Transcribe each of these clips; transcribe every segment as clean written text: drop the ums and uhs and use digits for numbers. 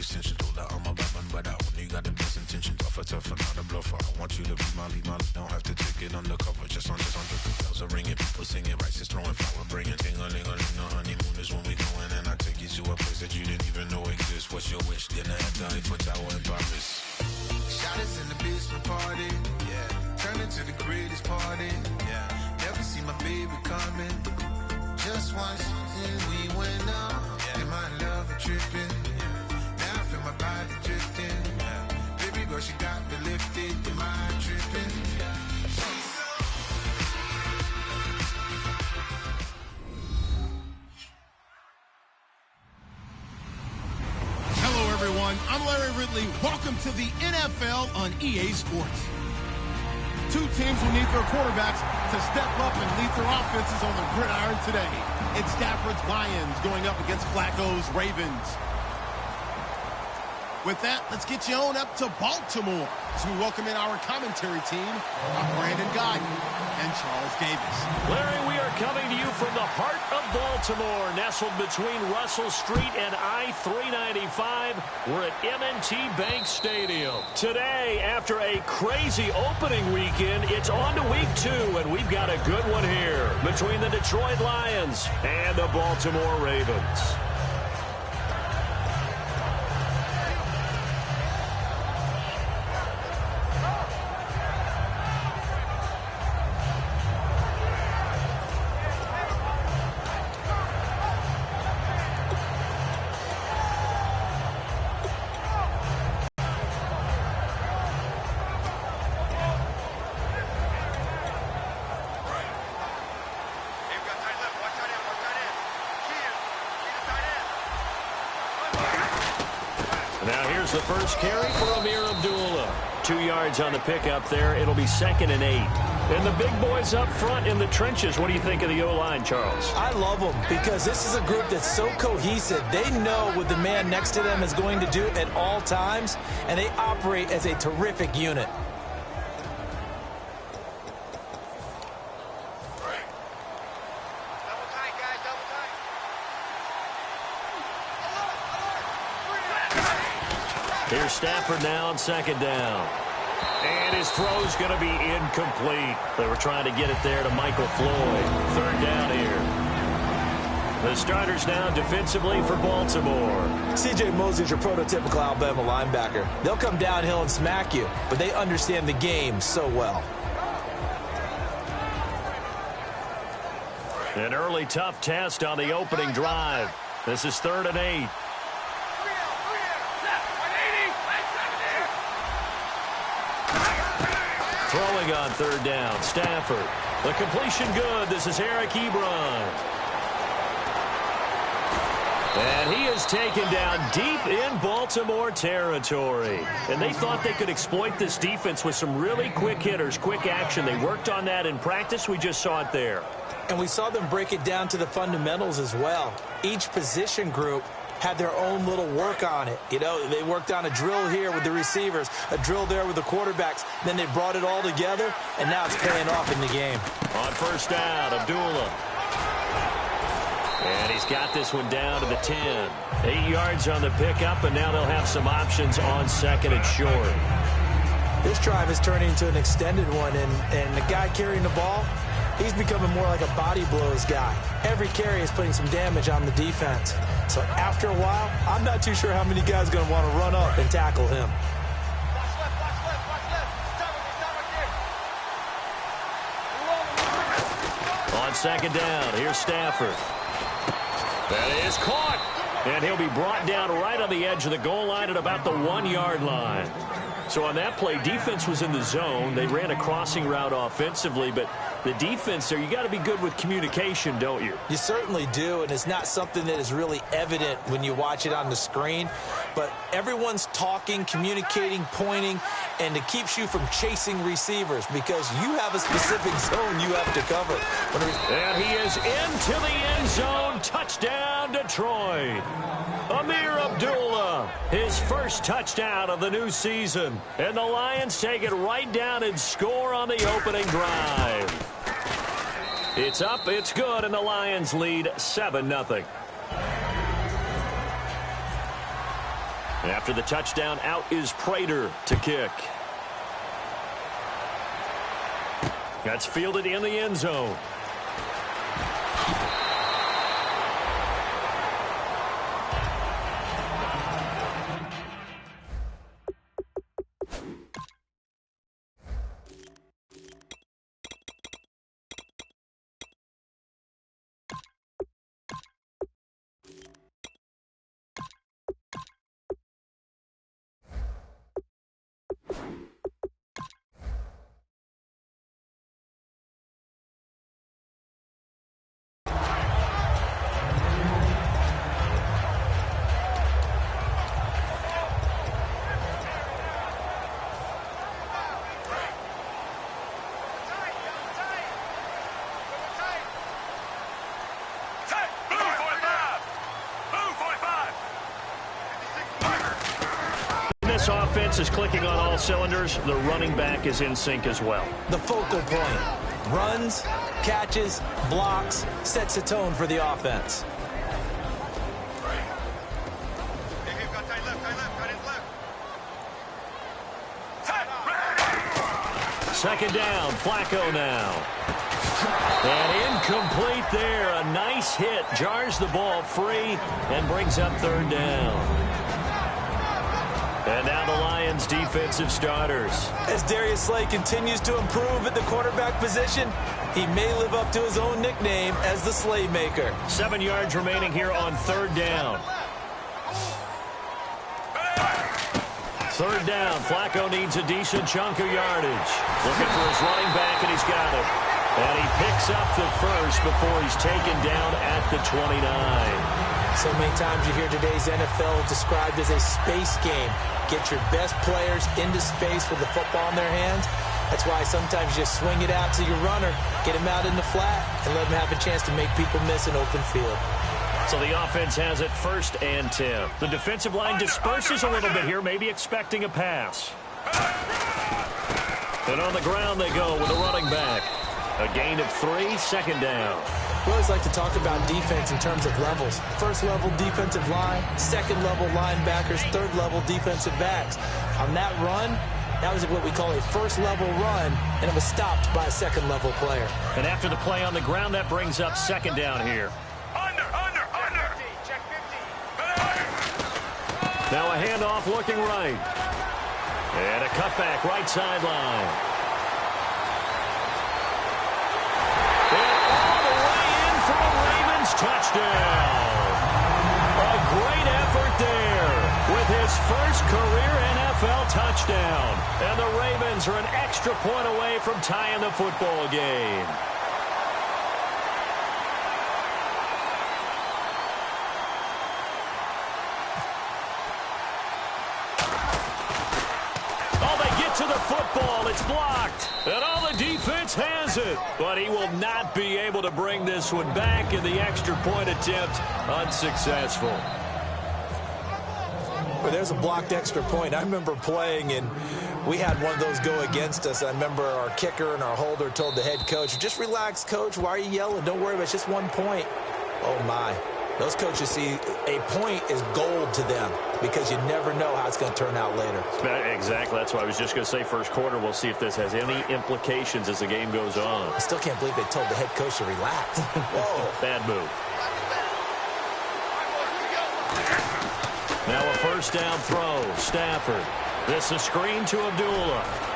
extension. Told her I'm a weapon, but I only got the best intentions. Tougher, not a bluffer. I want you to be my lead, don't have to take it undercover. Just on bells are ringing, people singing, rice throwing, flower bringing. Ting-a-ling-a-ling, the honeymoon is when we going, and I take you to a place that you didn't even know exists. What's your wish? Dinner at the Eiffel Tower in Paris. Shot us in the basement party, yeah. Turn into the greatest party, yeah. Never see my baby coming. Just once, and we went up, yeah. And my love a tripping, yeah. Now I feel my body drifting, yeah. Baby girl, she got me lifted, am I tripping? Yeah. She's so... Hello, everyone. I'm Larry Ridley. Welcome to the NFL on EA Sports. Two teams will need their quarterbacks to step up and lead their offenses on the gridiron today. It's Stafford's Lions going up against Flacco's Ravens. With that, let's get you on up to Baltimore as we welcome in our commentary team, Brandon Guyton and Charles Davis. Larry, we are coming to you from the heart of Baltimore, nestled between Russell Street and I-395. We're at M&T Bank Stadium. Today, after a crazy opening weekend, it's on to week 2, and we've got a good one here between the Detroit Lions and the Baltimore Ravens. Now here's the first carry for Amir Abdullah. 2 yards on the pickup there. It'll be 2nd and 8. And the big boys up front in the trenches. What do you think of the O-line, Charles? I love them because this is a group that's so cohesive. They know what the man next to them is going to do at all times, and they operate as a terrific unit. Here's Stafford now on 2nd down. And his throw's going to be incomplete. They were trying to get it there to Michael Floyd. 3rd down here. The starters now defensively for Baltimore. C.J. Mosley's your prototypical Alabama linebacker. They'll come downhill and smack you, but they understand the game so well. An early tough test on the opening drive. This is 3rd and 8. Throwing on 3rd down, Stafford. The completion good. This is Eric Ebron. And he is taken down deep in Baltimore territory. And they thought they could exploit this defense with some really quick hitters, quick action. They worked on that in practice. We just saw it there. And we saw them break it down to the fundamentals as well. Each position group had their own little work on it. You know, they worked on a drill here with the receivers, a drill there with the quarterbacks. Then they brought it all together, and now it's paying off in the game. On 1st down, Abdullah. And he's got this one down to the 10. 8 yards on the pickup, and now they'll have some options on 2nd and short. This drive is turning into an extended one, and the guy carrying the ball, he's becoming more like a body blows guy. Every carry is putting some damage on the defense. So after a while, I'm not too sure how many guys are going to want to run up and tackle him. On 2nd down, here's Stafford. That is caught. And he'll be brought down right on the edge of the goal line at about the 1-yard line. So on that play, defense was in the zone. They ran a crossing route offensively, but the defense there, you got to be good with communication, don't you? You certainly do, and it's not something that is really evident when you watch it on the screen. But everyone's talking, communicating, pointing, and it keeps you from chasing receivers because you have a specific zone you have to cover. And he is into the end zone. Touchdown, Detroit. Amir Abdullah, his first touchdown of the new season. And the Lions take it right down and score on the opening drive. It's up, it's good, and the Lions lead 7-0. After the touchdown, out is Prater to kick. That's fielded in the end zone. This offense is clicking on all cylinders. The running back is in sync as well. The focal point. Runs, catches, blocks, sets the tone for the offense. Second down, Flacco now. And incomplete there. A nice hit. Jars the ball free and brings up third down. And now the Lions' defensive starters. As Darius Slay continues to improve at the quarterback position, he may live up to his own nickname as the Slaymaker. 7 yards remaining here on third down. Third down. Flacco needs a decent chunk of yardage. Looking for his running back, and he's got it. And he picks up the first before he's taken down at the 29. So many times you hear today's NFL described as a space game. Get your best players into space with the football in their hands. That's why sometimes you just swing it out to your runner, get him out in the flat, and let him have a chance to make people miss an open field. So the offense has it 1st and 10. The defensive line disperses a little bit here, maybe expecting a pass. And on the ground they go with a running back. A gain of 3, second down. We always like to talk about defense in terms of levels. First level defensive line, second level linebackers, third level defensive backs. On that run, that was what we call a first level run, and it was stopped by a second level player. And after the play on the ground, that brings up second down here. Under. Check 50. Now a handoff looking right. And a cutback right sideline. Touchdown. A great effort there with his first career NFL touchdown. And the Ravens are an extra point away from tying the football game. To the football, it's blocked, and all the defense has it, but he will not be able to bring this one back, in the extra point attempt unsuccessful. Well, there's a blocked extra point. I remember playing, and we had one of those go against us. I remember our kicker and our holder told the head coach, just relax, coach, why are you yelling? Don't worry about it, it's just 1 point. Oh my. Those coaches see a point is gold to them because you never know how it's going to turn out later. Exactly. That's why I was just going to say first quarter. We'll see if this has any implications as the game goes on. I still can't believe they told the head coach to relax. Whoa. Bad move. Now a first down throw. Stafford. This is a screen to Abdullah.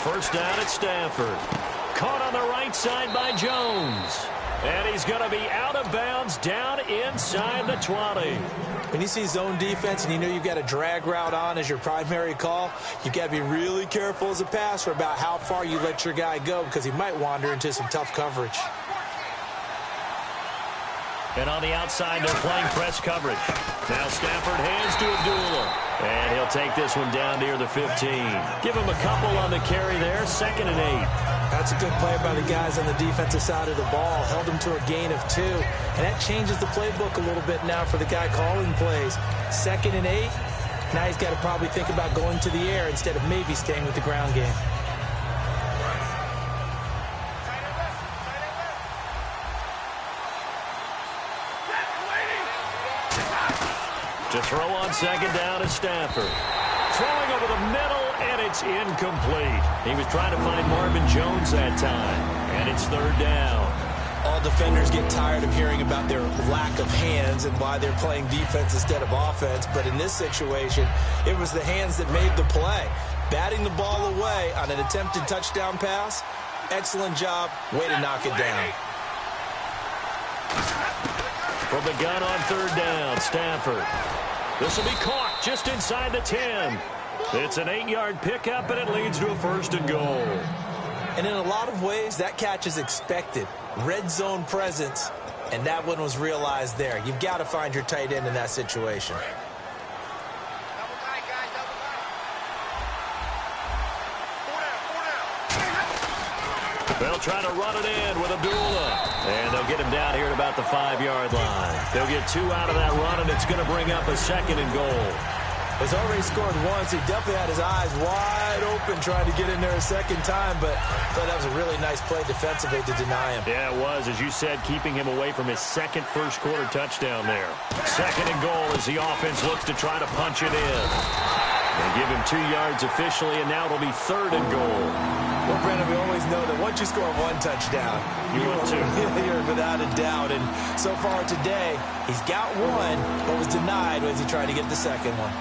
First down at Stafford. Caught on the right side by Jones. And he's going to be out of bounds down inside the 20. When you see zone defense and you know you've got a drag route on as your primary call, you've got to be really careful as a passer about how far you let your guy go because he might wander into some tough coverage. And on the outside, they're playing press coverage. Now Stafford hands to Abdullah. And he'll take this one down near the 15. Give him a couple on the carry there, 2nd and 8. That's a good play by the guys on the defensive side of the ball. Held him to a gain of 2. And that changes the playbook a little bit now for the guy calling plays. 2nd and 8. Now he's got to probably think about going to the air instead of maybe staying with the ground game. To throw on 2nd down is Stafford. Throwing over the middle, and it's incomplete. He was trying to find Marvin Jones that time, and it's 3rd down. All defenders get tired of hearing about their lack of hands and why they're playing defense instead of offense. But in this situation, it was the hands that made the play. Batting the ball away on an attempted touchdown pass. Excellent job. Way to knock it down. From the gun on 3rd down, Stafford. This will be caught just inside the 10. It's an 8-yard pickup, and it leads to a 1st and goal. And in a lot of ways, that catch is expected. Red zone presence, and that one was realized there. You've got to find your tight end in that situation. They'll try to run it in with Abdullah. And they'll get him down here at about the 5-yard line. They'll get 2 out of that run, and it's going to bring up a 2nd and goal. He's already scored once. He definitely had his eyes wide open trying to get in there a 2nd time, but I thought that was a really nice play defensively to deny him. Yeah, it was, as you said, keeping him away from his 2nd first-quarter touchdown there. 2nd and goal as the offense looks to try to punch it in. They give him 2 yards officially, and now it'll be 3rd and goal. Well, Brandon, we always know that once you score 1 touchdown, you're without a doubt. And so far today, he's got 1, but was denied as he tried to get the 2nd one.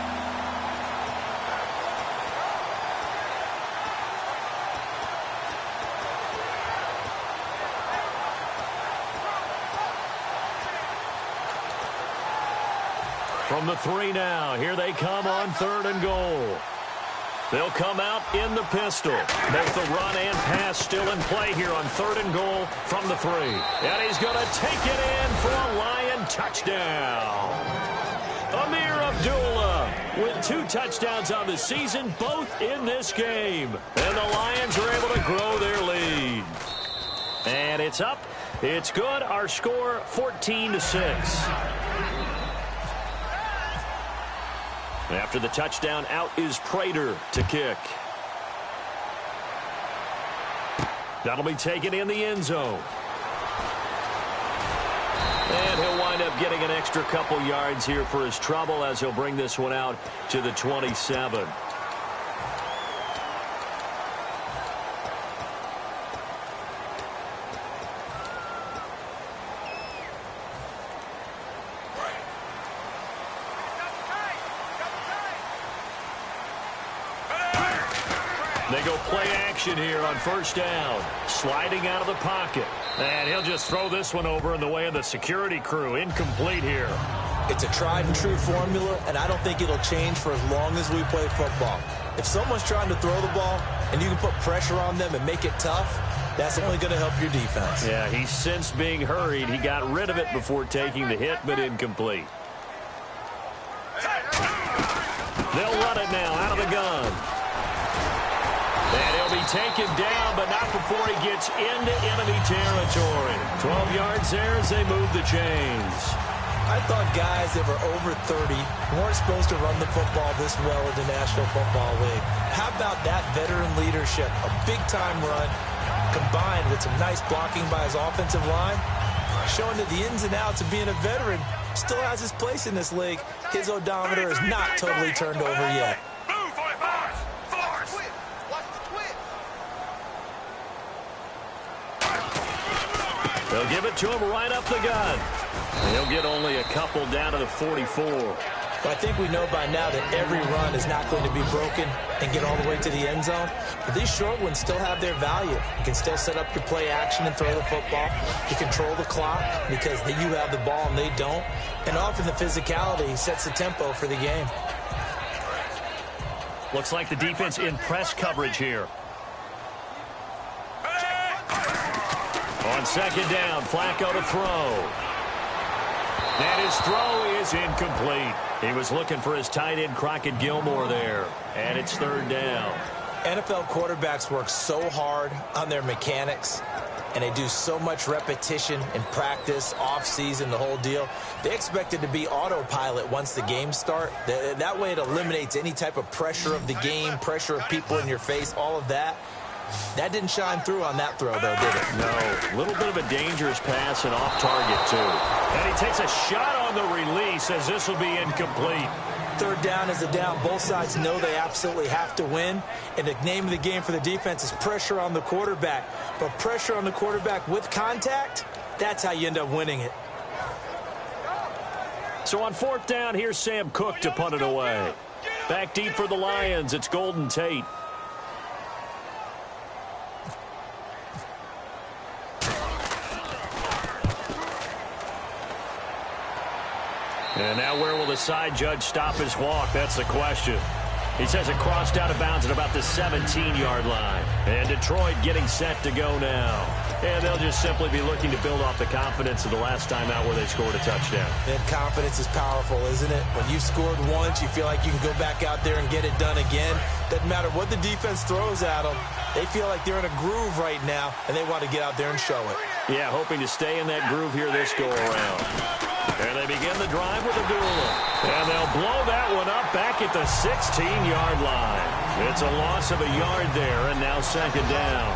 From the 3 now, here they come on 3rd and goal. They'll come out in the pistol. Both the run and pass still in play here on 3rd and goal from the 3. And he's going to take it in for a Lion touchdown. Amir Abdullah with 2 touchdowns on the season, both in this game. And the Lions are able to grow their lead. And it's up. It's good. Our score, 14-6. After the touchdown, out is Prater to kick. That'll be taken in the end zone. And he'll wind up getting an extra couple yards here for his trouble as he'll bring this one out to the 27. They go play action here on 1st down. Sliding out of the pocket. And he'll just throw this one over in the way of the security crew. Incomplete here. It's a tried and true formula, and I don't think it'll change for as long as we play football. If someone's trying to throw the ball and you can put pressure on them and make it tough, that's only going to help your defense. Yeah, he sensed being hurried. He got rid of it before taking the hit, but incomplete. They'll run it now out of the gun. And he'll be taken down, but not before he gets into enemy territory. 12 yards there as they move the chains. I thought guys that were over 30 weren't supposed to run the football this well in the National Football League. How about that veteran leadership? A big-time run combined with some nice blocking by his offensive line, showing that the ins and outs of being a veteran still has his place in this league. His odometer is not totally turned over yet. They'll give it to him right up the gun. And he'll get only a couple down to the 44. I think we know by now that every run is not going to be broken and get all the way to the end zone. But these short ones still have their value. You can still set up your play action and throw the football. You control the clock because you have the ball and they don't. And often the physicality sets the tempo for the game. Looks like the defense in press coverage here. On 2nd down, Flacco to throw. And his throw is incomplete. He was looking for his tight end, Crockett Gilmore, there. And it's third down. NFL quarterbacks work so hard on their mechanics, and they do so much repetition in practice, off-season, the whole deal. They expect it to be autopilot once the games start. That way it eliminates any type of pressure of the game, pressure of people in your face, all of that. That didn't shine through on that throw, though, did it? No. A little bit of a dangerous pass and off target, too. And he takes a shot on the release as this will be incomplete. Third down is a down. Both sides know they absolutely have to win. And the name of the game for the defense is pressure on the quarterback. But pressure on the quarterback with contact, that's how you end up winning it. So on fourth down, here's Sam Cook to punt it away. Back deep for the Lions, it's Golden Tate. And now where will the side judge stop his walk? That's the question. He says it crossed out of bounds at about the 17-yard line. And Detroit getting set to go now. And they'll just simply be looking to build off the confidence of the last time out where they scored a touchdown. And confidence is powerful, isn't it? When you've scored once, you feel like you can go back out there and get it done again. Doesn't matter what the defense throws at them. They feel like they're in a groove right now, and they want to get out there and show it. Yeah, hoping to stay in that groove here this go-around. And they begin the drive with a duel. And they'll blow that one up back at the 16-yard line. It's a loss of a yard there, and now second down.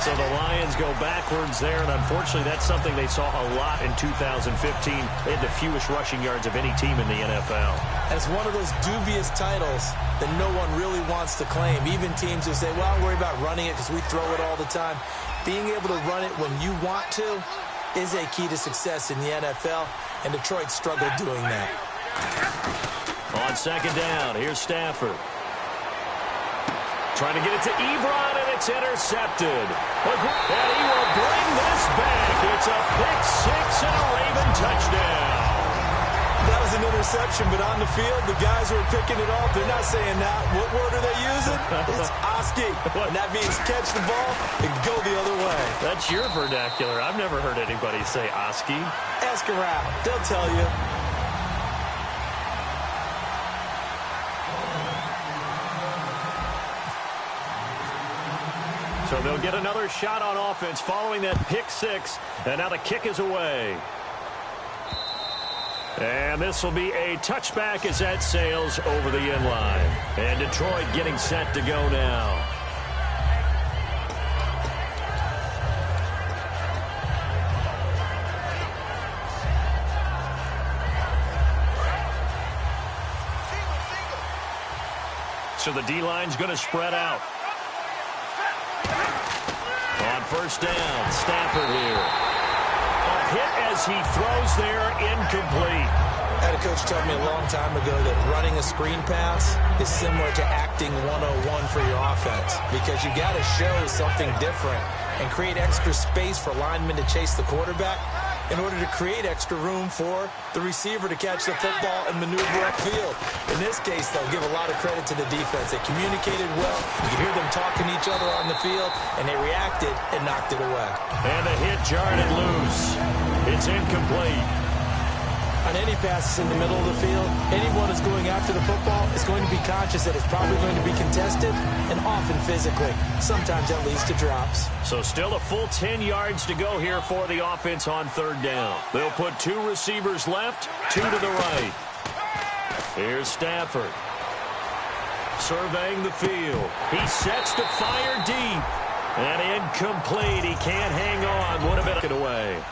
So the Lions go backwards there, and unfortunately that's something they saw a lot in 2015. They had the fewest rushing yards of any team in the NFL. And it's one of those dubious titles that no one really wants to claim. Even teams who say, well, I'll worry about running it because we throw it all the time. Being able to run it when you want to is a key to success in the NFL, and Detroit struggled doing that. On second down, here's Stafford. Trying to get it to Ebron, and it's intercepted. And he will bring this back. It's a pick-6 and a Raven touchdown. That was an interception, but on the field, the guys who are picking it off, they're not saying that. What word are they using? It's Oski. And that means catch the ball and go the other way. That's your vernacular. I've never heard anybody say Oski. Ask around. They'll tell you. So they'll get another shot on offense following that pick-6, and now the kick is away. And this will be a touchback as that sails over the end line. And Detroit getting set to go now. So the D-line's going to spread out. On first down, Stafford here. A hit as he throws there, incomplete. I had a coach tell me a long time ago that running a screen pass is similar to acting 101 for your offense, because you got to show something different and create extra space for linemen to chase the quarterback in order to create extra room for the receiver to catch the football and maneuver upfield. In this case, they'll give a lot of credit to the defense. They communicated well. You could hear them talking to each other on the field, and they reacted and knocked it away. And the hit jarred it loose. It's incomplete. On any passes in the middle of the field, anyone who's going after the football is going to be conscious that it's probably going to be contested, and often physically. Sometimes that leads to drops. So still a full 10 yards to go here for the offense on third down. They'll put two receivers left, two to the right. Here's Stafford. Surveying the field. He sets to fire deep. And incomplete. He can't hang on. Would have been it away.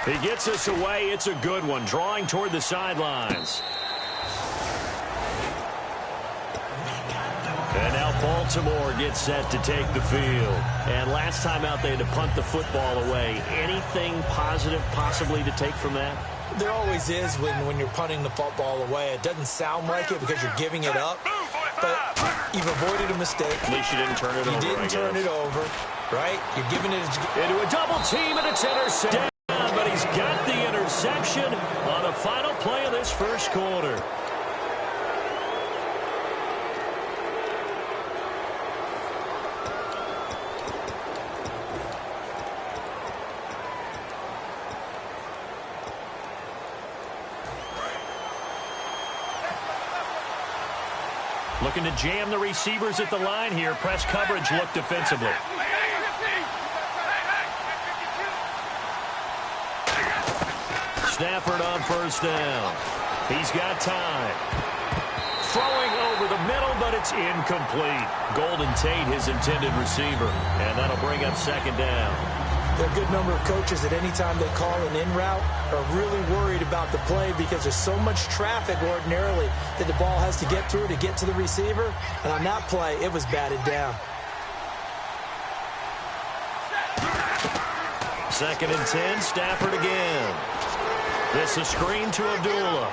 He gets us away. It's a good one. Drawing toward the sidelines. And now Baltimore gets set to take the field. And last time out, they had to punt the football away. Anything positive possibly to take from that? There always is when you're punting the football away. It doesn't sound like it because you're giving it up, but you've avoided a mistake. At least you didn't turn it over. You didn't turn it over, right? You're giving it into a double team, and it's intercepted. But he's got the interception on the final play of this first quarter. Looking to jam the receivers at the line here. Press coverage look defensively. Stafford on first down. He's got time. Throwing over the middle, but it's incomplete. Golden Tate, his intended receiver. And that'll bring up second down. There are a good number of coaches that any time they call an in route are really worried about the play because there's so much traffic ordinarily that the ball has to get through to get to the receiver. And on that play, it was batted down. Second and 10, Stafford again. This is screen to Abdullah.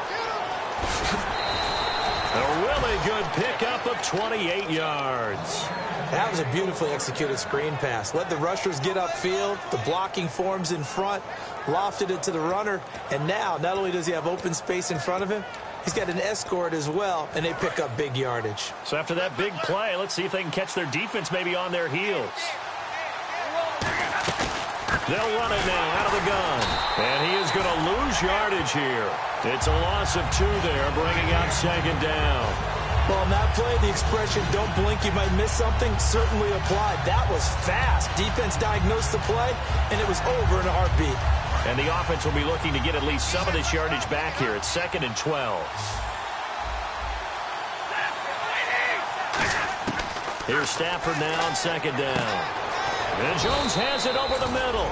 A really good pickup of 28 yards. That was a beautifully executed screen pass. Let the rushers get upfield. The blocking forms in front. Lofted it to the runner. And now, not only does he have open space in front of him, he's got an escort as well, and they pick up big yardage. So after that big play, let's see if they can catch their defense maybe on their heels. They'll run it now out of the gun. And he is going to lose yardage here. It's a loss of 2 there, bringing up second down. Well, on that play, the expression, don't blink, you might miss something, certainly applied. That was fast. Defense diagnosed the play, and it was over in a heartbeat. And the offense will be looking to get at least some of this yardage back here. It's second and 12. Here's Stafford now on second down. And Jones has it over the middle.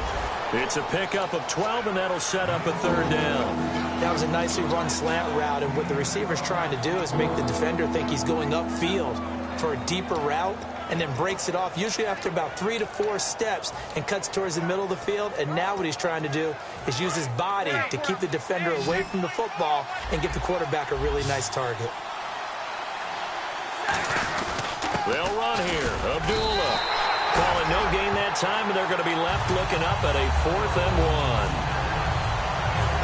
It's a pickup of 12, and that'll set up a third down. That was a nicely run slant route, and what the receiver's trying to do is make the defender think he's going upfield for a deeper route and then breaks it off, usually after about 3 to 4 steps, and cuts towards the middle of the field. And now what he's trying to do is use his body to keep the defender away from the football and give the quarterback a really nice target. They'll run here. Abdullah calling no gain that time, and they're going to be left looking up at a 4th and 1.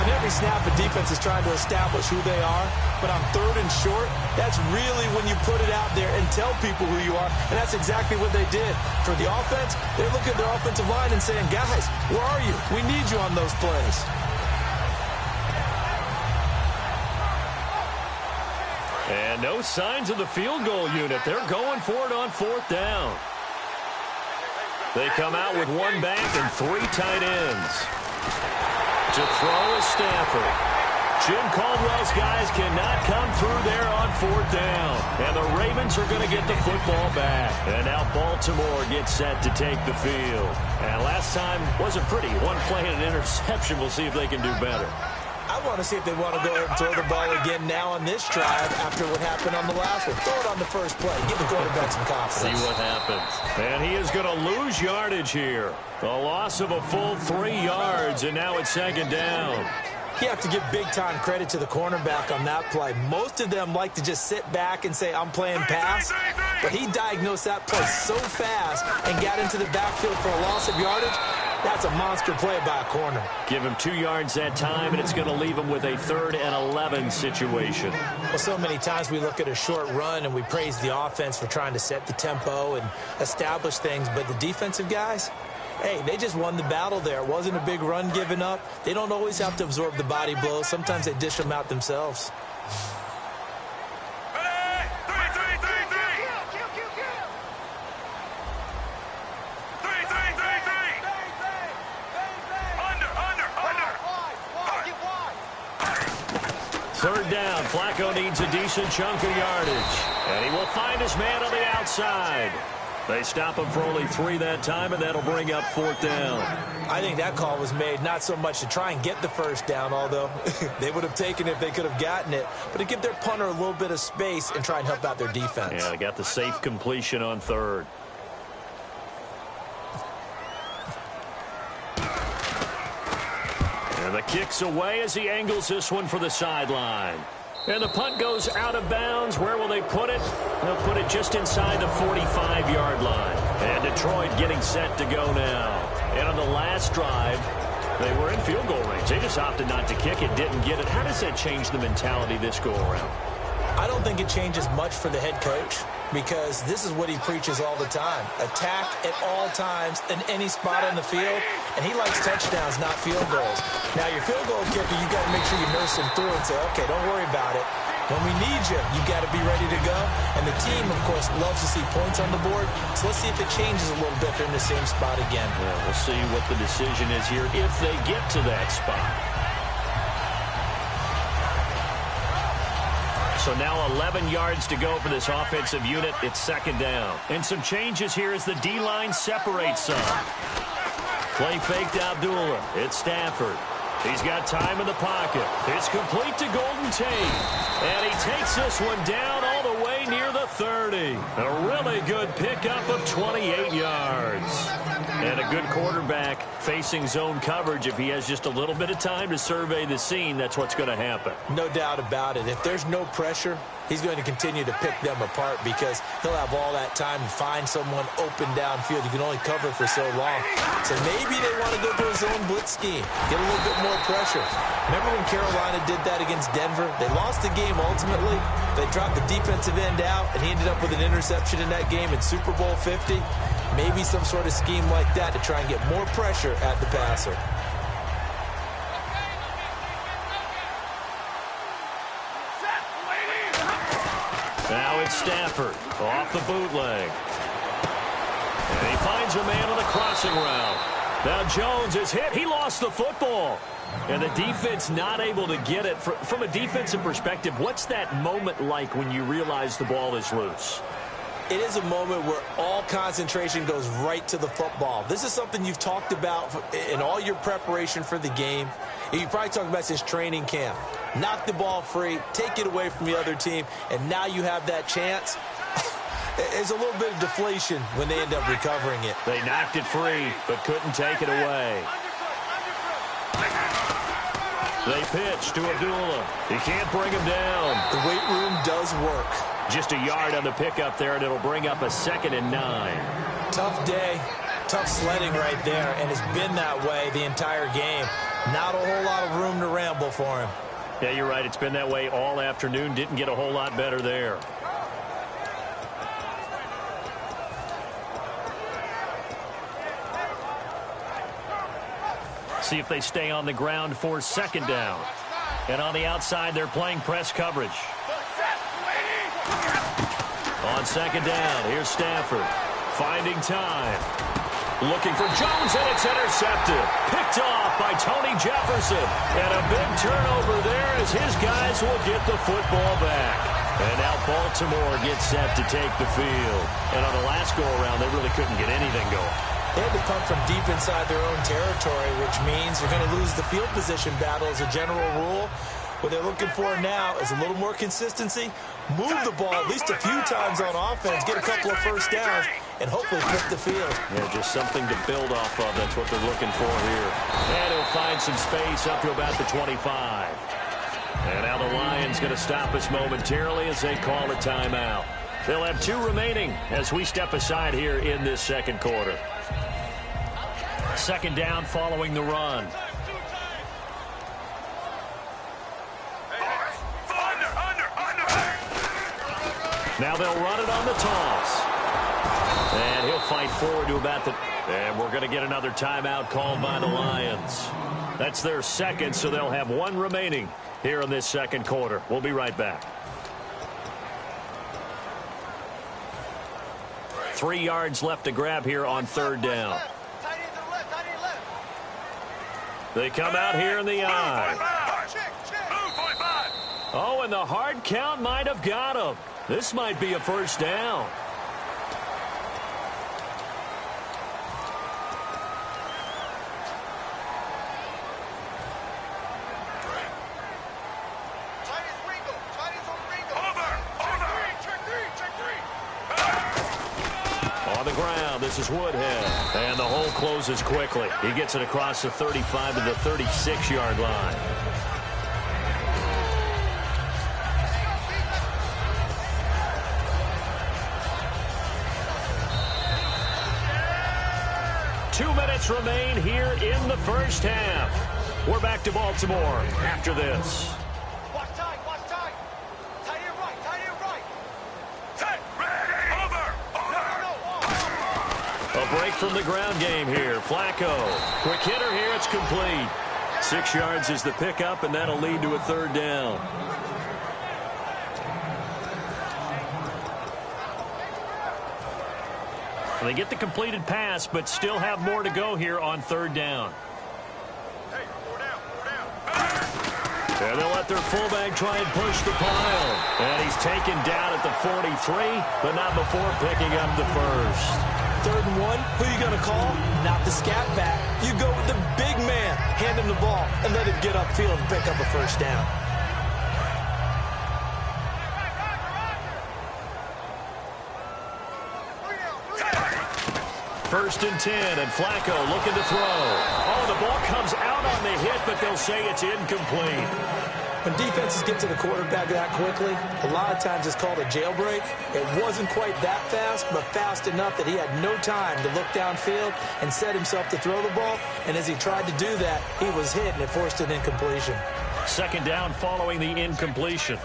On every snap, the defense is trying to establish who they are, but on 3rd and short, that's really when you put it out there and tell people who you are, and that's exactly what they did. For the offense, they look at their offensive line and saying, guys, where are you? We need you on those plays. And no signs of the field goal unit. They're going for it on 4th down. They come out with 1 back and 3 tight ends. To throw is Stafford. Jim Caldwell's guys cannot come through there on 4th down. And the Ravens are going to get the football back. And now Baltimore gets set to take the field. And last time wasn't pretty. 1 play and an interception. We'll see if they can do better. I want to see if they want to go ahead and throw the ball again now on this drive after what happened on the last one. Throw it on the first play. Give the quarterback some confidence. See what happens. And he is going to lose yardage here. A loss of a full 3 yards, and now it's second down. You have to give big-time credit to the cornerback on that play. Most of them like to just sit back and say, I'm playing pass. But he diagnosed that play so fast and got into the backfield for a loss of yardage. That's a monster play by a corner. Give him 2 yards that time, and it's going to leave him with a 3rd and 11 situation. Well, so many times we look at a short run and we praise the offense for trying to set the tempo and establish things. But the defensive guys, hey, they just won the battle there. It wasn't a big run given up. They don't always have to absorb the body blows. Sometimes they dish them out themselves. Third down. Flacco needs a decent chunk of yardage. And he will find his man on the outside. They stop him for only 3 that time, and that'll bring up 4th down. I think that call was made not so much to try and get the first down, although they would have taken it if they could have gotten it, but to give their punter a little bit of space and try and help out their defense. Yeah, they got the safe completion on 3rd. And the kick's away as he angles this one for the sideline. And the punt goes out of bounds. Where will they put it? They'll put it just inside the 45-yard line. And Detroit getting set to go now. And on the last drive, they were in field goal range. They just opted not to kick it, didn't get it. How does that change the mentality this go-around? I don't think it changes much for the head coach because this is what he preaches all the time. Attack at all times in any spot on the field, and he likes touchdowns, not field goals. Now, your field goal kicker, you've got to make sure you nurse him through and say, okay, don't worry about it. When we need you, you got to be ready to go. And the team, of course, loves to see points on the board. So let's see if it changes a little bit. They're in the same spot again. Well, we'll see what the decision is here if they get to that spot. So now 11 yards to go for this offensive unit. It's second down. And some changes here as the D-line separates some. Play fake to Abdullah. It's Stafford. He's got time in the pocket. It's complete to Golden Tate. And he takes this one down all the way near the 30. A really good pickup of 28 yards. And a good quarterback facing zone coverage. If he has just a little bit of time to survey the scene, that's what's going to happen. No doubt about it. If there's no pressure, he's going to continue to pick them apart because he'll have all that time to find someone open downfield. You can only cover for so long. So maybe they want to go to a zone blitz scheme, get a little bit more pressure. Remember when Carolina did that against Denver? They lost the game ultimately. They dropped the defensive end out, and he ended up with an interception in that game in Super Bowl 50. Maybe some sort of scheme like that to try and get more pressure at the passer. Now it's Stafford off the bootleg. And he finds a man on the crossing route. Now Jones is hit. He lost the football. And the defense not able to get it. From a defensive perspective, what's that moment like when you realize the ball is loose? It is a moment where all concentration goes right to the football. This is something you've talked about in all your preparation for the game. You probably talked about since training camp. Knock the ball free, take it away from the other team, and now you have that chance. There's a little bit of deflation when they end up recovering it. They knocked it free, but couldn't take it away. They pitch to Abdullah. He can't bring him down. The weight room does work. Just a yard on the pickup there, and it'll bring up a 2nd and 9. Tough day, tough sledding right there, and it's been that way the entire game. Not a whole lot of room to ramble for him. Yeah, you're right. It's been that way all afternoon. Didn't get a whole lot better there. See if they stay on the ground for 2nd down. And on the outside, they're playing press coverage. On 2nd down, here's Stafford. Finding time. Looking for Jones, and it's intercepted. Picked off by Tony Jefferson. And a big turnover there as his guys will get the football back. And now Baltimore gets set to take the field. And on the last go-around, they really couldn't get anything going. They had to come from deep inside their own territory, which means you're going to lose the field position battle as a general rule. What they're looking for now is a little more consistency, move the ball at least a few times on offense, get a couple of first downs, and hopefully flip the field. Yeah, just something to build off of. That's what they're looking for here. And he'll find some space up to about the 25. And now the Lions going to stop us momentarily as they call a timeout. They'll have 2 remaining as we step aside here in this 2nd quarter. 2nd down following the run. Now they'll run it on the toss. And he'll fight forward to about the... And we're going to get another timeout called by the Lions. That's their 2nd, so they'll have 1 remaining here in this 2nd quarter. We'll be right back. 3 yards left to grab here on 3rd down. They come out here in the eye. Oh, and the hard count might have got him. This might be a first down. On the ground, this is Woodhead. And the hole closes quickly. He gets it across the 35 to the 36-yard line. Remain here in the first half. We're back to Baltimore after this. Watch tight, watch tight. Tight end right, tight end right. Tight, ready, over. A break from the ground game here. Flacco, quick hitter here, it's complete. 6 yards is the pickup, and that'll lead to a 3rd down. They get the completed pass, but still have more to go here on third down. And they'll let their fullback try and push the pile. And he's taken down at the 43, but not before picking up the first. 3rd and 1, who are you going to call? Not the scat back. You go with the big man. Hand him the ball and let him get upfield and pick up a first down. First and 10, and Flacco looking to throw. Oh, the ball comes out on the hit, but they'll say it's incomplete. When defenses get to the quarterback that quickly, a lot of times it's called a jailbreak. It wasn't quite that fast, but fast enough that he had no time to look downfield and set himself to throw the ball. And as he tried to do that, he was hit, and it forced an incompletion. Second down following the incompletion.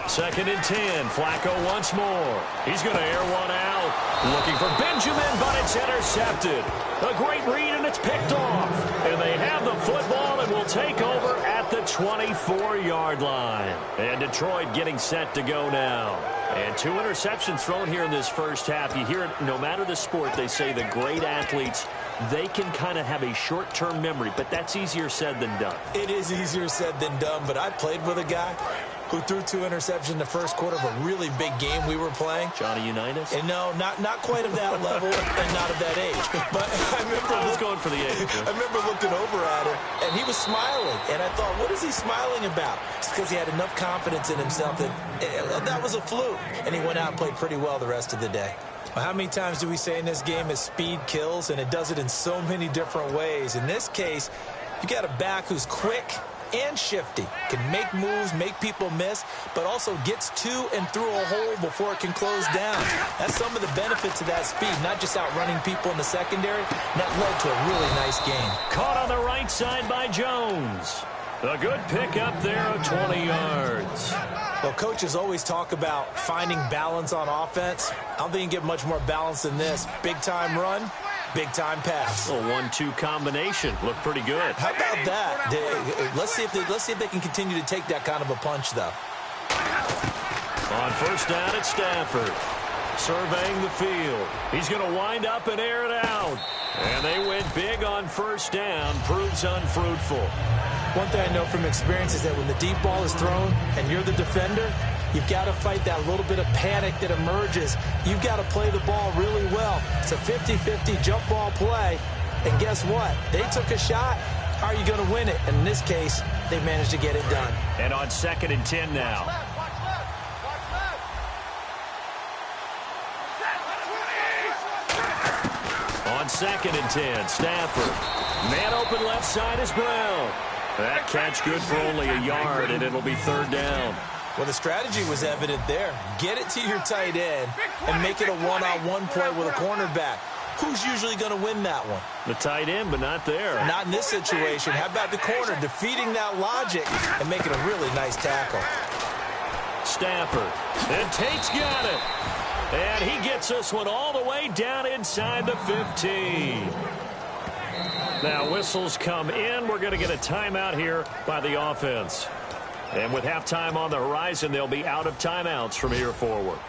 Second and 10. Flacco once more. He's going to air one out. Looking for Benjamin, but it's intercepted. A great read, and it's picked off. And they have the football and will take over at the 24-yard line. And Detroit getting set to go now. And 2 interceptions thrown here in this first half. You hear it, no matter the sport, they say the great athletes, they can kind of have a short-term memory, but that's easier said than done. It is easier said than done, but I played with a guy who threw 2 interceptions in the first quarter of a really big game we were playing. Johnny Unitas? And no, not quite of that level and not of that age. But I was going for the age. I remember looking over at him, and he was smiling. And I thought, what is he smiling about? It's because he had enough confidence in himself that that was a fluke. And he went out and played pretty well the rest of the day. Well, how many times do we say in this game is speed kills, and it does it in so many different ways. In this case, you got a back who's quick and shifty, can make moves, make people miss, but also gets to and through a hole before it can close down. That's some of the benefits of that speed, not just outrunning people in the secondary. And that led to a really nice game. Caught on the right side by Jones. A good pick up there of 20 yards. Well, coaches always talk about finding balance on offense. I don't think you get much more balance than this. Big-time run, big-time pass. A 1-2 combination. Looked pretty good. How about that? Let's see if they can continue to take that kind of a punch, though. On first down at Stafford. Surveying the field. He's going to wind up and air it out. And they went big on first down. Proves unfruitful. One thing I know from experience is that when the deep ball is thrown and you're the defender, you've got to fight that little bit of panic that emerges. You've got to play the ball really well. It's a 50-50 jump ball play. And guess what? They took a shot. How are you going to win it? And in this case, they managed to get it done. And on 2nd and 10 now. On 2nd and 10, Stafford. Man open left side is Brown. That catch good for only a yard, and it'll be 3rd down. Well, the strategy was evident there. Get it to your tight end and make it a one-on-one play with a cornerback. Who's usually going to win that one? The tight end, but not there. Not in this situation. How about the corner defeating that logic and making a really nice tackle? Stafford. And Tate's got it. And he gets this one all the way down inside the 15. Now whistles come in. We're going to get a timeout here by the offense. And with halftime on the horizon, they'll be out of timeouts from here forward.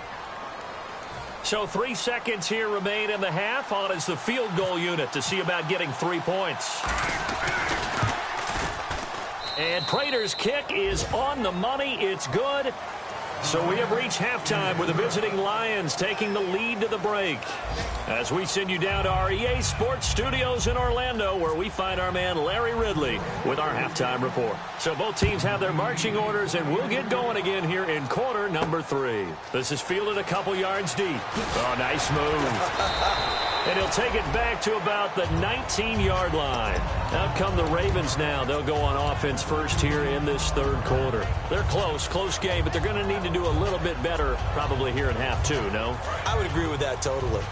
So 3 seconds here remain in the half. On is the field goal unit to see about getting 3 points. And Prater's kick is on the money. It's good. So we have reached halftime with the visiting Lions taking the lead to the break. As we send you down to our EA Sports Studios in Orlando, where we find our man Larry Ridley with our halftime report. So both teams have their marching orders, and we'll get going again here in quarter number 3. This is fielded a couple yards deep. Oh, nice move. And he'll take it back to about the 19-yard line. Out come the Ravens now. They'll go on offense first here in this 3rd quarter. They're close game, but they're going to need to do a little bit better probably here in half 2, no? I would agree with that totally.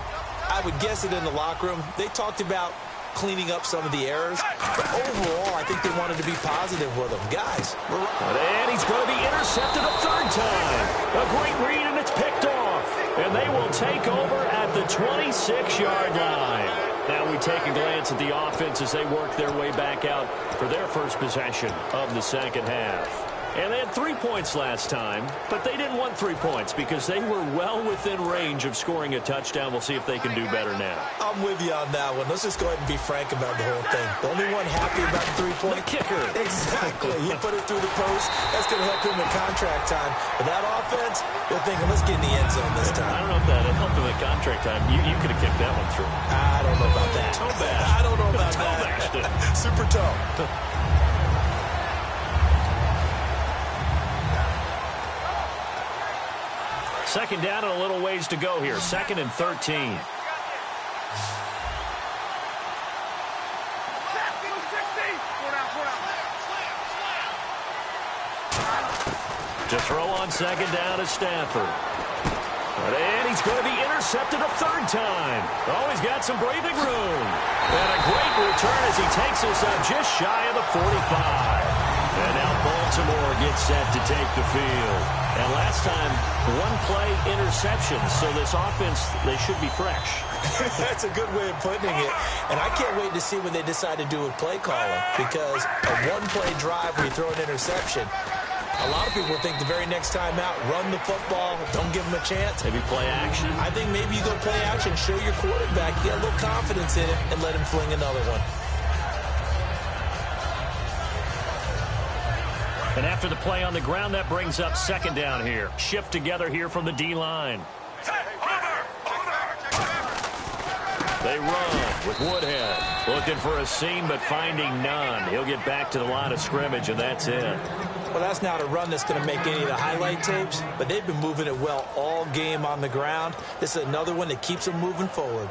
I would guess it in the locker room. They talked about cleaning up some of the errors. But overall, I think they wanted to be positive with them. Guys. And he's going to be intercepted a 3rd time. A great read, and it's picked off. And they will take over at the 26-yard line. Now we take a glance at the offense as they work their way back out for their first possession of the second half. And they had 3 points last time, but they didn't want 3 points because they were well within range of scoring a touchdown. We'll see if they can do better now. I'm with you on that one. Let's just go ahead and be frank about the whole thing. The only one happy about the 3-point. The kicker. Exactly. He put it through the post. That's going to help him in contract time. But that offense, they're thinking, let's get in the end zone this time. I don't know if that helped him at contract time. You could have kicked that one through. I don't know about that. Toe bash. I don't know about Toe bashed it. that. Super toe. Second down and a little ways to go here. 2nd and 13. To throw on 2nd down is Stafford. And he's going to be intercepted a 3rd time. Oh, he's got some breathing room. And a great return as he takes us up just shy of the 45. And now Baltimore gets set to take the field. And last time, 1-play interception. So this offense, they should be fresh. That's a good way of putting it. And I can't wait to see what they decide to do with play calling. Because a 1-play drive where you throw an interception, a lot of people think the very next time out, run the football, don't give them a chance. Maybe play action? I think maybe you go play action, show your quarterback, get a little confidence in it, and let him fling another one. And after the play on the ground, that brings up 2nd down here. Shift together here from the D-line. They run with Woodhead. Looking for a seam, but finding none. He'll get back to the line of scrimmage, and that's it. Well, that's not a run that's going to make any of the highlight tapes, but they've been moving it well all game on the ground. This is another one that keeps them moving forward.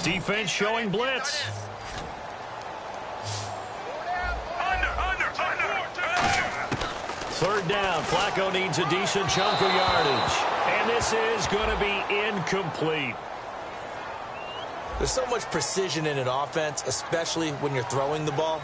Defense showing blitz. Third down. Flacco needs a decent chunk of yardage. And this is going to be incomplete. There's so much precision in an offense, especially when you're throwing the ball.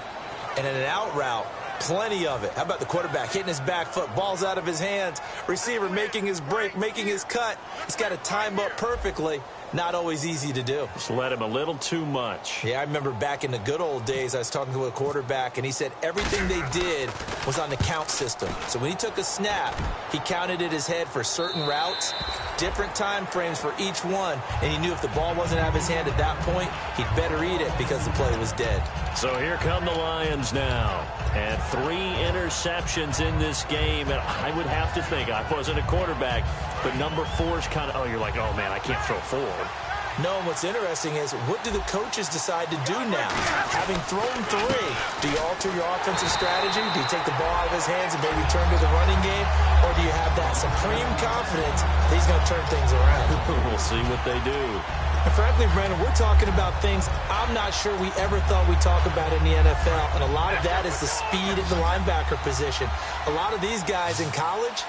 And in an out route, plenty of it. How about the quarterback hitting his back foot, ball's out of his hands, receiver making his break, making his cut. He's got to time up perfectly. Not always easy to do. Just let him a little too much. Yeah, I remember back in the good old days, I was talking to a quarterback, and he said everything they did was on the count system. So when he took a snap, he counted in his head for certain routes, different time frames for each one, and he knew if the ball wasn't out of his hand at that point, he'd better eat it because the play was dead. So here come the Lions now. And 3 interceptions in this game. And I would have to think, I wasn't a quarterback, but number 4 is kind of, oh, you're like, oh, man, I can't throw 4. No, and what's interesting is, what do the coaches decide to do now? Having thrown 3, do you alter your offensive strategy? Do you take the ball out of his hands and maybe turn to the running game? Or do you have that supreme confidence that he's going to turn things around? We'll see what they do. And frankly, Brandon, we're talking about things I'm not sure we ever thought we'd talk about in the NFL. And a lot of that is the speed at the linebacker position. A lot of these guys in college,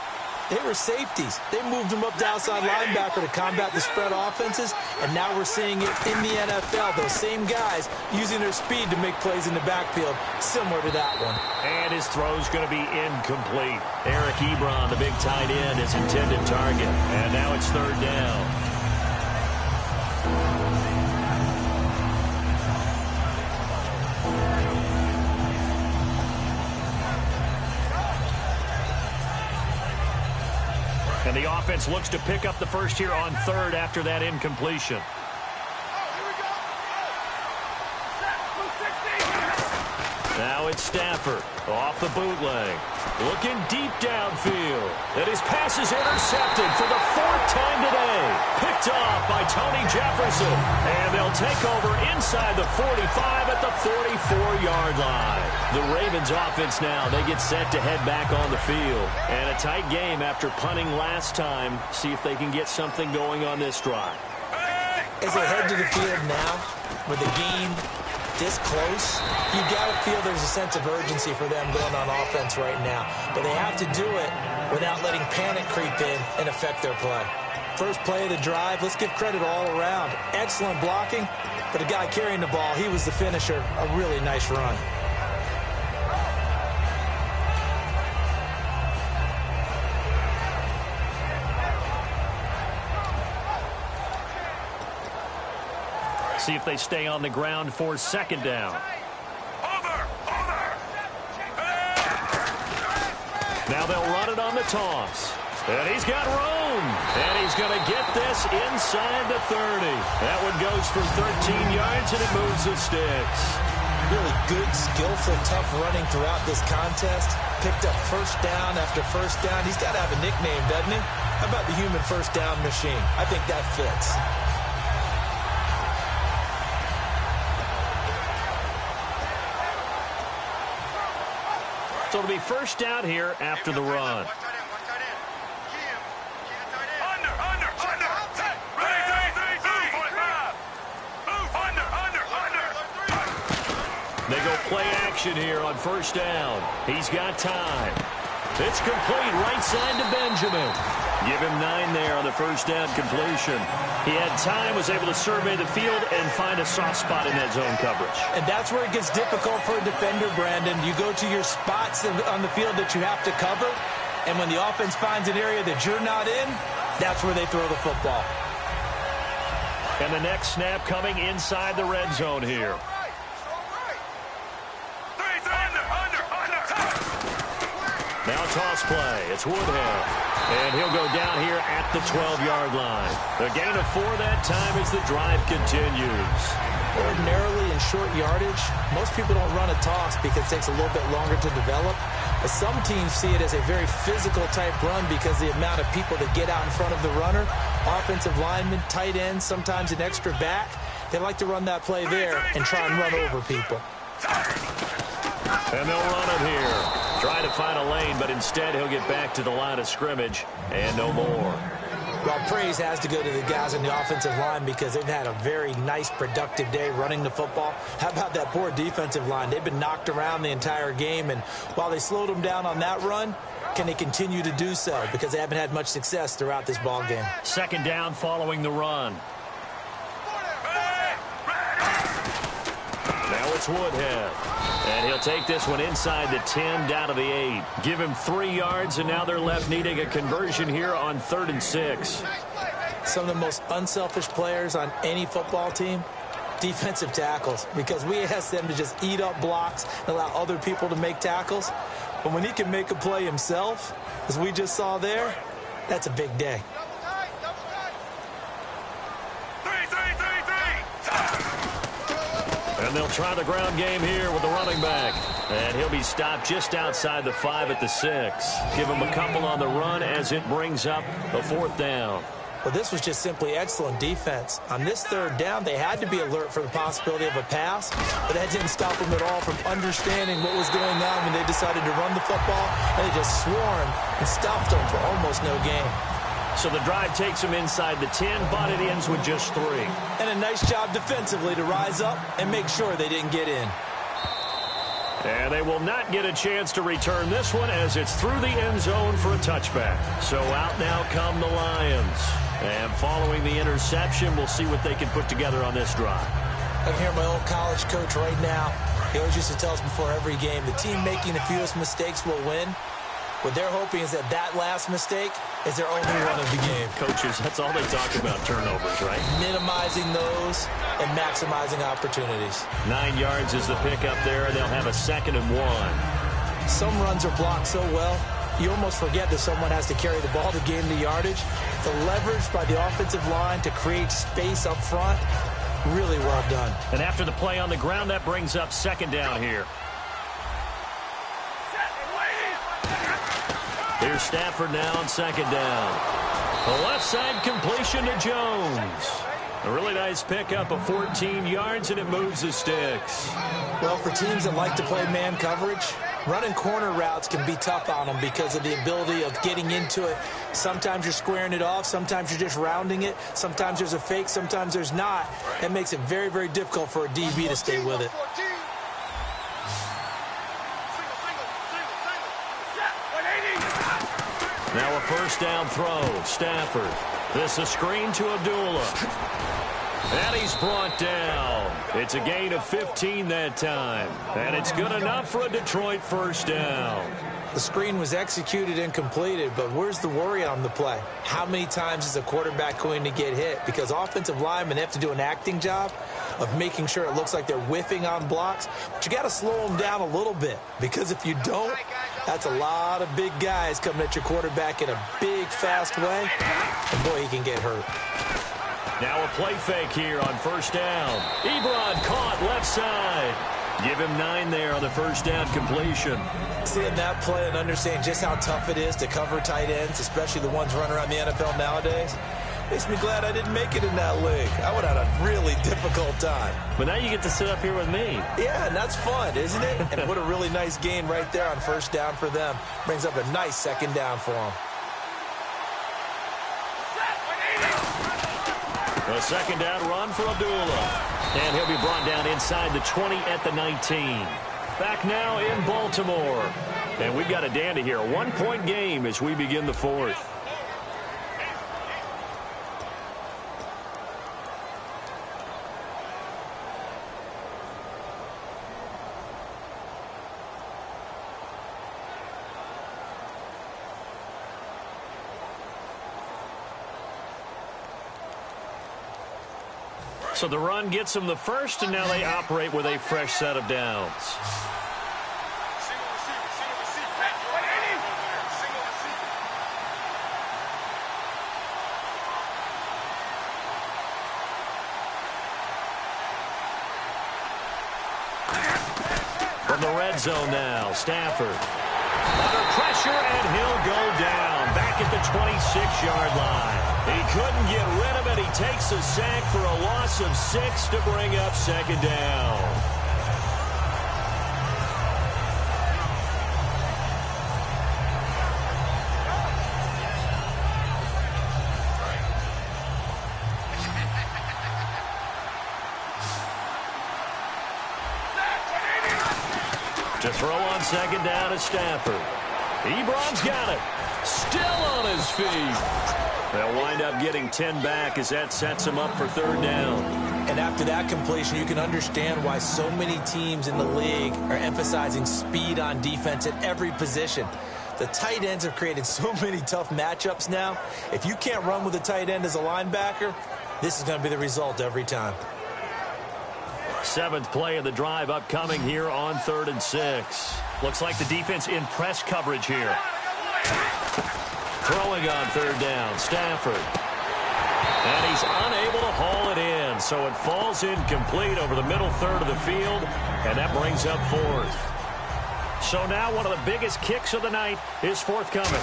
they were safeties. They moved them up to outside linebacker to combat the spread offenses. And now we're seeing it in the NFL. Those same guys using their speed to make plays in the backfield, similar to that one. And his throw's going to be incomplete. Eric Ebron, the big tight end, his intended target. And now it's 3rd down. And the offense looks to pick up the first here on 3rd after that incompletion. Now it's Stafford off the bootleg. Looking deep downfield. And his pass is intercepted for the 4th time today. Picked off by Tony Jefferson. And they'll take over inside the 45 at the 44-yard line. The Ravens offense now, they get set to head back on the field. And a tight game after punting last time. See if they can get something going on this drive. As they head to the field now, with the game this close, you got to feel there's a sense of urgency for them going on offense right now. But they have to do it without letting panic creep in and affect their play. First play of the drive, let's give credit all around. Excellent blocking, but the guy carrying the ball, he was the finisher. A really nice run. See if they stay on the ground for second down. Now they'll run it on the toss. And he's got room. And he's going to get this inside the 30. That one goes for 13 yards, and it moves the sticks. Really good, skillful, tough running throughout this contest. Picked up first down after first down. He's got to have a nickname, doesn't he? How about the human first down machine? I think that fits. So it'll be first down here after the run. They go play action here on first down. He's got time. It's complete right side to Benjamin. Give him 9 there on the first down completion. He had time, was able to survey the field and find a soft spot in that zone coverage. And that's where it gets difficult for a defender, Brandon. You go to your spots on the field that you have to cover, and when the offense finds an area that you're not in, that's where they throw the football. And the next snap coming inside the red zone here. Now toss play. It's Woodhead. And he'll go down here at the 12-yard line. A gain of 4 that time as the drive continues. Ordinarily in short yardage, most people don't run a toss because it takes a little bit longer to develop. But some teams see it as a very physical type run because the amount of people that get out in front of the runner, offensive linemen, tight ends, sometimes an extra back. They like to run that play there and try and run over people. And they'll run it here. Try to find a lane, but instead he'll get back to the line of scrimmage and no more. Well, praise has to go to the guys on the offensive line because they've had a very nice, productive day running the football. How about that poor defensive line? They've been knocked around the entire game, and while they slowed them down on that run, can they continue to do so? Because they haven't had much success throughout this ball game. Second down following the run. Now it's Woodhead. And he'll take this one inside the 10, down to the 8. Give him 3 yards, and now they're left needing a conversion here on 3rd and 6. Some of the most unselfish players on any football team, defensive tackles, because we ask them to just eat up blocks and allow other people to make tackles. But when he can make a play himself, as we just saw there, that's a big day. And they'll try the ground game here with the running back. And he'll be stopped just outside the 5 at the 6. Give him a couple on the run as it brings up a 4th down. Well, this was just simply excellent defense. On this 3rd down, they had to be alert for the possibility of a pass, but that didn't stop them at all from understanding what was going on when they decided to run the football, and they just swarmed and stopped them for almost no gain. So the drive takes him inside the 10, but it ends with just 3. And a nice job defensively to rise up and make sure they didn't get in. And they will not get a chance to return this one as it's through the end zone for a touchback. So out now come the Lions. And following the interception, we'll see what they can put together on this drive. I can hear my old college coach right now. He always used to tell us before every game, the team making the fewest mistakes will win. What they're hoping is that last mistake is their only one of the game. Coaches, that's all they talk about, turnovers, right? Minimizing those and maximizing opportunities. 9 yards is the pickup there, and they'll have a 2nd and 1. Some runs are blocked so well, you almost forget that someone has to carry the ball to gain the yardage. The leverage by the offensive line to create space up front, really well done. And after the play on the ground, that brings up 2nd down here. Here's Stafford now on 2nd down. The left side completion to Jones. A really nice pickup of 14 yards, and it moves the sticks. Well, for teams that like to play man coverage, running corner routes can be tough on them because of the ability of getting into it. Sometimes you're squaring it off. Sometimes you're just rounding it. Sometimes there's a fake. Sometimes there's not. That makes it very, very difficult for a DB to stay with it. Now a first down throw. Stafford. This a screen to Abdullah. And he's brought down. It's a gain of 15 that time. And it's good enough for a Detroit first down. The screen was executed and completed, but where's the worry on the play? How many times is a quarterback going to get hit? Because offensive linemen have to do an acting job of making sure it looks like they're whiffing on blocks. But you got to slow them down a little bit, because if you don't, that's a lot of big guys coming at your quarterback in a big, fast way. And boy, he can get hurt. Now a play fake here on first down. Ebron caught left side. Give him 9 there on the first down completion. Seeing that play and understanding just how tough it is to cover tight ends, especially the ones running around the NFL nowadays, makes me glad I didn't make it in that league. I would have had a really difficult time. But now you get to sit up here with me. Yeah, and that's fun, isn't it? And what a really nice gain right there on first down for them. Brings up a nice second down for them. A second down run for Abdullah. And he'll be brought down inside the 20 at the 19. Back now in Baltimore. And we've got a dandy here. A 1-point game as we begin the fourth. So the run gets them the first, and now they operate with a fresh set of downs. From the red zone now, Stafford. Under pressure, and he'll go down. Back at the 26-yard line. He couldn't get rid of it. He takes a sack for a loss of 6 to bring up second down. To throw on second down is Stafford. Ebron's got it. Still on his feet. They'll wind up getting 10 back as that sets them up for third down. And after that completion, you can understand why so many teams in the league are emphasizing speed on defense at every position. The tight ends have created so many tough matchups now. If you can't run with a tight end as a linebacker, this is going to be the result every time. 7th play of the drive upcoming here on 3rd and 6. Looks like the defense in press coverage here. Throwing on third down, Stafford. And he's unable to haul it in, so it falls incomplete over the middle third of the field, and that brings up 4th. So now one of the biggest kicks of the night is forthcoming.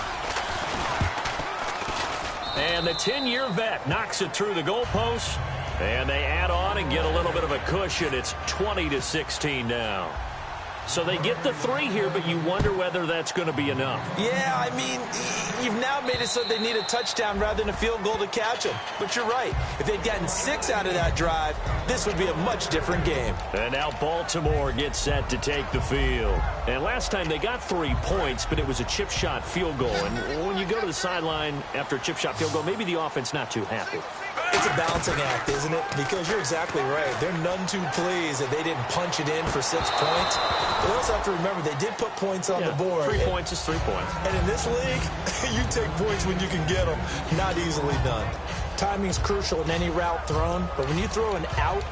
And the 10-year vet knocks it through the goalpost, and they add on and get a little bit of a cushion. It's 20-16 now. So they get the 3 here, but you wonder whether that's going to be enough. Yeah, I mean, you've now made it so they need a touchdown rather than a field goal to catch them. But you're right. If they'd gotten 6 out of that drive, this would be a much different game. And now Baltimore gets set to take the field. And last time they got 3 points, but it was a chip shot field goal. And when you go to the sideline after a chip shot field goal, maybe the offense not too happy. It's a balancing act, isn't it? Because you're exactly right. They're none too pleased that they didn't punch it in for 6 points. But they also have to remember they did put points on the board. 3 points is 3 points. And in this league, you take points when you can get them. Not easily done. Timing's crucial in any route thrown, but when you throw an out,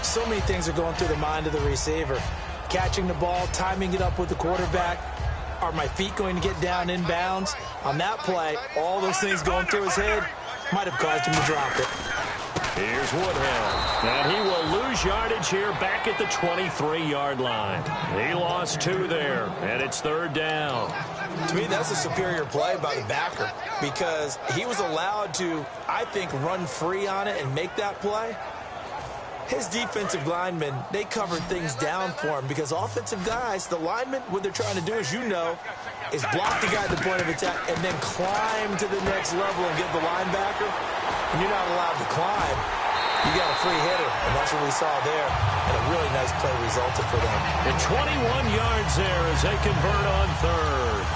so many things are going through the mind of the receiver. Catching the ball, timing it up with the quarterback. Are my feet going to get down in bounds? On that play, all those things going through his head might have caused him to drop it. Here's Woodhead. And he will lose yardage here back at the 23-yard line. He lost 2 there, and it's 3rd down. To me, that's a superior play by the backer because he was allowed to, I think, run free on it and make that play. His defensive linemen, they covered things down for him because offensive guys, the linemen, what they're trying to do, as you know, is block the guy at the point of attack and then climb to the next level and get the linebacker. When you're not allowed to climb, you got a free hitter, and that's what we saw there. And a really nice play resulted for them. And 21 yards there as they convert on 3rd.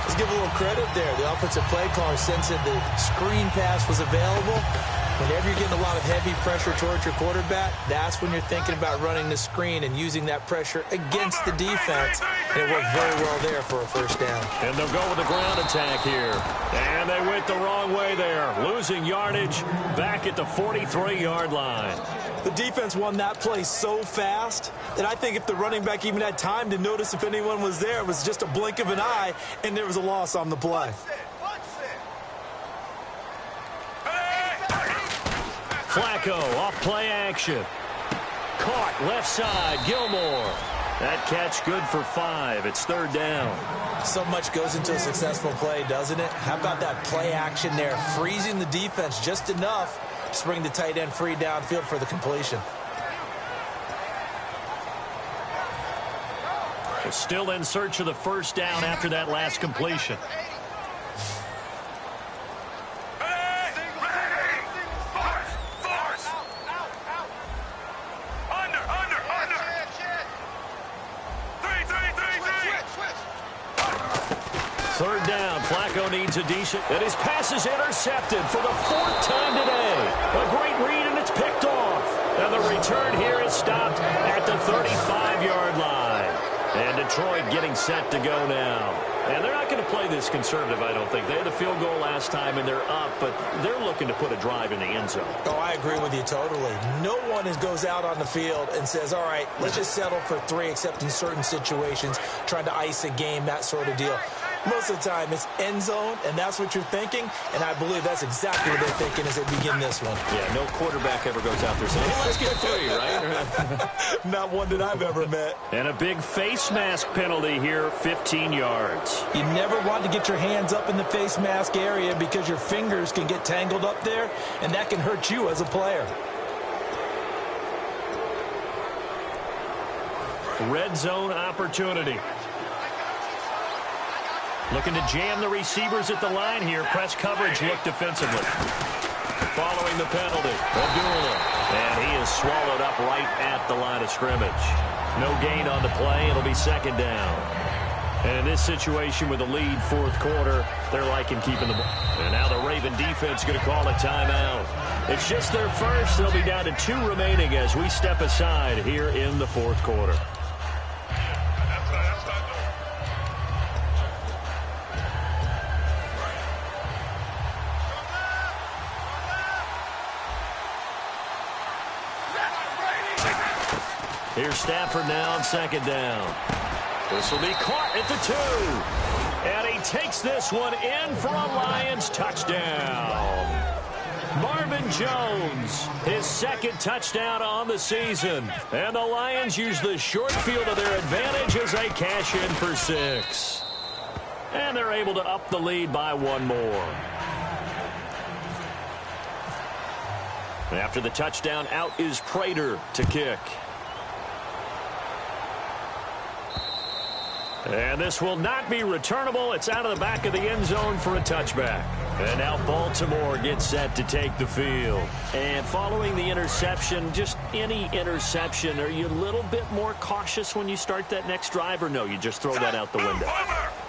Let's give a little credit there. The offensive play caller sensed that the screen pass was available. Whenever you're getting a lot of heavy pressure towards your quarterback, that's when you're thinking about running the screen and using that pressure against the defense. And it worked very well there for a first down. And they'll go with the ground attack here. And they went the wrong way there, losing yardage back at the 43-yard line. The defense won that play so fast that I think if the running back even had time to notice if anyone was there, it was just a blink of an eye, and there was a loss on the play. Flacco off play action. Caught left side, Gilmore. That catch good for 5. It's third down. So much goes into a successful play, doesn't it? How about that play action there, freezing the defense just enough to bring the tight end free downfield for the completion. We're still in search of the first down after that last completion. Third down, Flacco needs a decent, and his pass is intercepted for the 4th time today. A great read, and it's picked off. And the return here is stopped at the 35-yard line. And Detroit getting set to go now. And they're not going to play this conservative, I don't think. They had the field goal last time, and they're up, but they're looking to put a drive in the end zone. Oh, I agree with you totally. No one goes out on the field and says, all right, let's just settle for 3, except in certain situations, trying to ice a game, that sort of deal. Most of the time, it's end zone, and that's what you're thinking, and I believe that's exactly what they're thinking as they begin this one. Yeah, no quarterback ever goes out there saying, hey, let's get 3, right? Not one that I've ever met. And a big face mask penalty here, 15 yards. You never want to get your hands up in the face mask area because your fingers can get tangled up there, and that can hurt you as a player. Red zone opportunity. Looking to jam the receivers at the line here. Press coverage look defensively. Following the penalty, Abdullah. And he is swallowed up right at the line of scrimmage. No gain on the play. It'll be second down. And in this situation with the lead 4th quarter, they're liking keeping the ball. And now the Raven defense going to call a timeout. It's just their first. They'll be down to 2 remaining as we step aside here in the 4th quarter. Here's Stafford now on second down. This will be caught at the 2. And he takes this one in for a Lions touchdown. Marvin Jones, his 2nd touchdown on the season. And the Lions use the short field to their advantage as they cash in for 6. And they're able to up the lead by 1 more. After the touchdown, out is Prater to kick. And this will not be returnable. It's out of the back of the end zone for a touchback. And now Baltimore gets set to take the field. And following the interception, just any interception, are you a little bit more cautious when you start that next drive, or no, you just throw that out the window?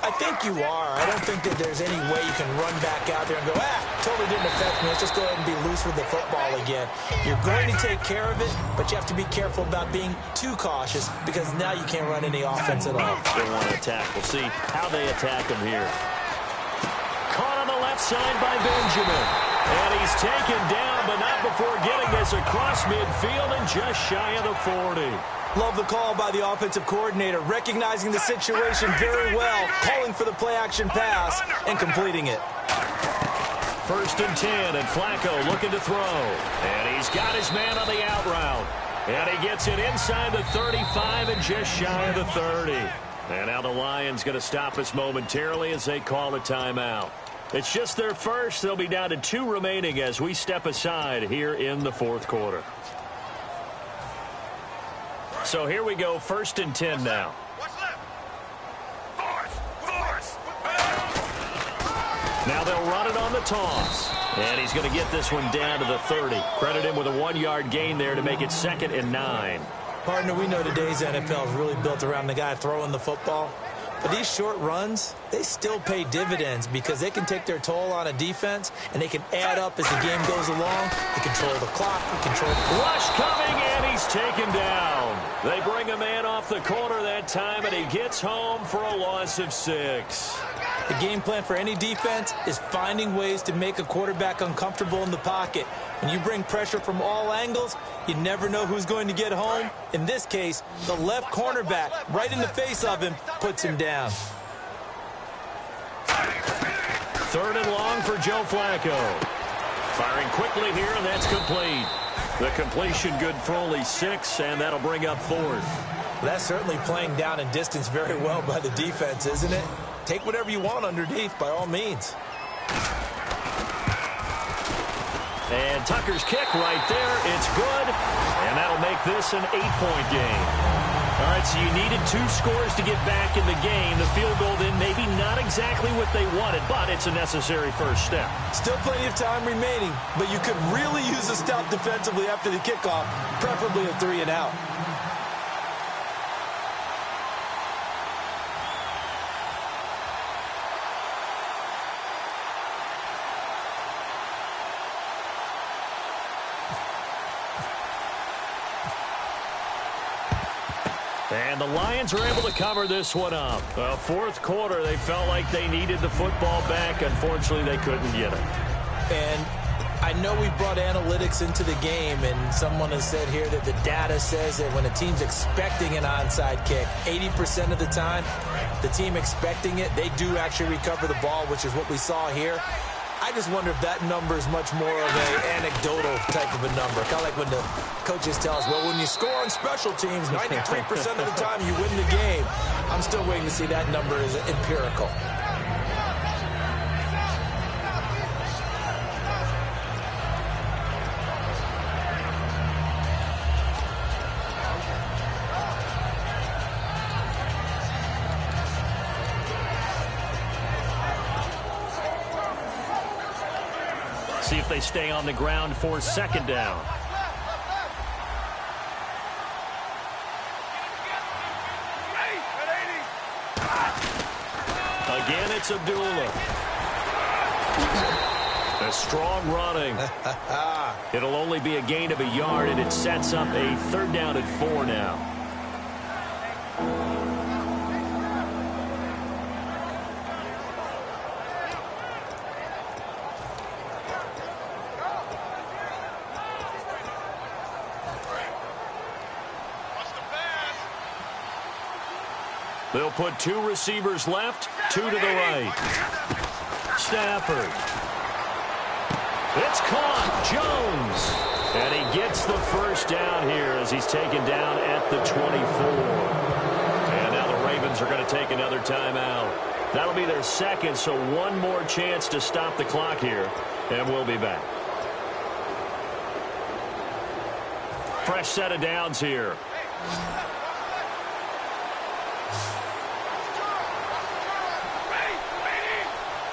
I think you are. I don't think that there's any way you can run back out there and go, totally didn't affect me. Let's just go ahead and be loose with the football again. You're going to take care of it, but you have to be careful about being too cautious because now you can't run any offense at all. They want to attack. We'll see how they attack him here. Caught on the left side by Benjamin. And he's taken down, but not before getting this across midfield and just shy of the 40. Love the call by the offensive coordinator, recognizing the situation very well, calling for the play-action pass, and completing it. 1st and 10, and Flacco looking to throw. And he's got his man on the out route. And he gets it inside the 35 and just shy of the 30. And now the Lions going to stop us momentarily as they call a timeout. It's just their first. They'll be down to 2 remaining as we step aside here in the 4th quarter. So here we go, 1st and 10 now. Now they'll run it on the toss. And he's going to get this one down to the 30. Credit him with a 1-yard gain there to make it 2nd and 9. Partner, we know today's NFL is really built around the guy throwing the football. But these short runs, they still pay dividends because they can take their toll on a defense, and they can add up as the game goes along. They control the clock. They control the rush coming, and he's taken down. They bring a man off the corner that time, and he gets home for a loss of 6. The game plan for any defense is finding ways to make a quarterback uncomfortable in the pocket. When you bring pressure from all angles, you never know who's going to get home. In this case, the left cornerback, right in the face of him, puts him down. 3rd and long for Joe Flacco. Firing quickly here, and that's complete. The completion good for only 6, and that'll bring up 4th. That's certainly playing down in distance very well by the defense, isn't it? Take whatever you want underneath, by all means. And Tucker's kick right there. It's good. And that'll make this an 8-point game. All right, so you needed 2 scores to get back in the game. The field goal then maybe not exactly what they wanted, but it's a necessary first step. Still plenty of time remaining, but you could really use a stop defensively after the kickoff, preferably a 3 and out. And the Lions are able to cover this one up. 4th quarter, they felt like they needed the football back. Unfortunately, they couldn't get it. And I know we brought analytics into the game, and someone has said here that the data says that when a team's expecting an onside kick, 80% of the time, the team expecting it, they do actually recover the ball, which is what we saw here. I just wonder if that number is much more of an anecdotal type of a number. Kind of like when the coaches tell us, well, when you score on special teams, 93% of the time you win the game. I'm still waiting to see that number as empirical. See if they stay on the ground for 2nd down. Again, it's Abdullah. A strong running. It'll only be a gain of a yard, and it sets up a 3rd down and 4 now. They'll put 2 receivers left, 2 to the right. Stafford. It's caught. Jones. And he gets the 1st down here as he's taken down at the 24. And now the Ravens are going to take another timeout. That'll be their 2nd, so 1 more chance to stop the clock here. And we'll be back. Fresh set of downs here.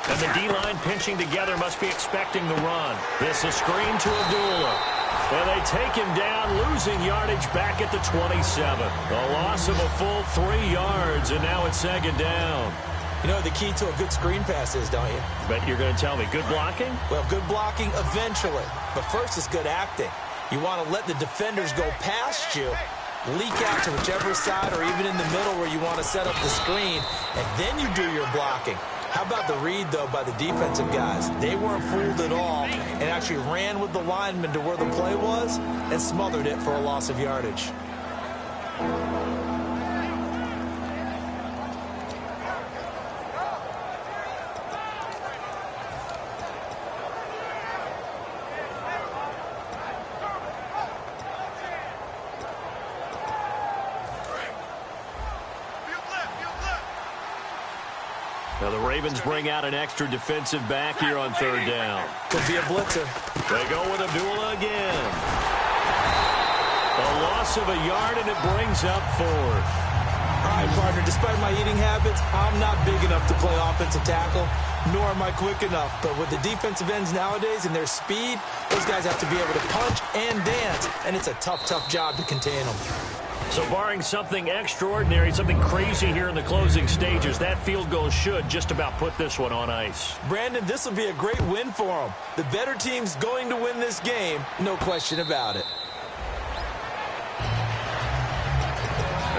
And the D-line pinching together must be expecting the run. This is a screen to Abdullah. And they take him down, losing yardage back at the 27. A loss of a full 3 yards, and now it's 2nd down. You know what the key to a good screen pass is, don't you? Bet you're going to tell me. Good blocking? Well, good blocking eventually. But first is good acting. You want to let the defenders go past you, leak out to whichever side or even in the middle where you want to set up the screen, and then you do your blocking. How about the read, though, by the defensive guys? They weren't fooled at all and actually ran with the lineman to where the play was and smothered it for a loss of yardage. Now the Ravens bring out an extra defensive back here on 3rd down. Could be a blitzer. They go with Abdullah again. A loss of a yard, and it brings up 4th. All right, partner, despite my eating habits, I'm not big enough to play offensive tackle, nor am I quick enough. But with the defensive ends nowadays and their speed, those guys have to be able to punch and dance, and it's a tough, tough job to contain them. So barring something extraordinary, something crazy here in the closing stages, that field goal should just about put this one on ice. Brandon, this will be a great win for them. The better team's going to win this game, no question about it.